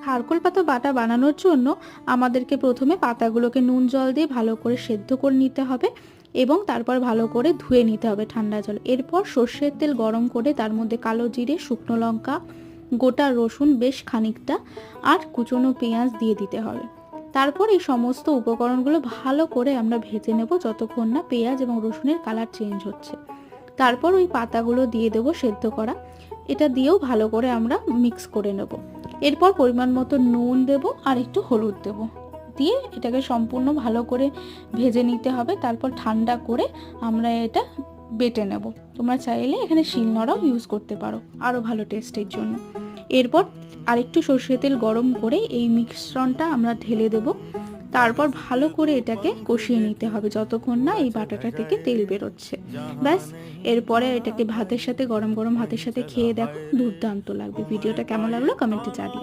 খারকোল পাতা বাটা বানানোর জন্য আমাদেরকে প্রথমে পাতাগুলোকে নুন জল দিয়ে ভালো করে সেদ্ধ করে নিতে হবে এবং তারপর ভালো করে ধুয়ে নিতে হবে ঠান্ডা জল। এরপর সর্ষের তেল গরম করে তার মধ্যে কালো জিরে, শুকনো লঙ্কা, গোটা রসুন বেশ খানিকটা আর কুচনো পেঁয়াজ দিয়ে দিতে হবে। তারপর এই সমস্ত উপকরণগুলো ভালো করে আমরা ভেজে নেব যতক্ষণ না পেঁয়াজ এবং রসুনের কালার চেঞ্জ হচ্ছে। তারপর ওই পাতাগুলো দিয়ে দেবো সেদ্ধ করা, এটা দিয়েও ভালো করে আমরা মিক্স করে নেব। এরপর পরিমাণ মতো নুন দেব আর একটু হলুদ দেব, দিয়ে এটাকে সম্পূর্ণ ভালো করে ভেজে নিতে হবে। তারপর ঠান্ডা করে আমরা এটা বেটে নেব। তোমরা চাইলে এখানে শিলনোড়াও ইউজ করতে পারো আরও ভালো টেস্টের জন্য। এরপর আরেকটু সর্ষের তেল গরম করে এই মিশ্রণটা আমরা ঢেলে দেব। তারপর ভালো করে এটাকে কষিয়ে নিতে হবে যতক্ষণ না এই বাটাটা থেকে তেল বেরোচ্ছে। ব্যাস, এরপরে এটাকে ভাতের সাথে, গরম গরম ভাতের সাথে খেয়ে দেখো, দুর্দান্ত লাগবে। ভিডিওটা কেমন লাগলো কমেন্টে জানিও।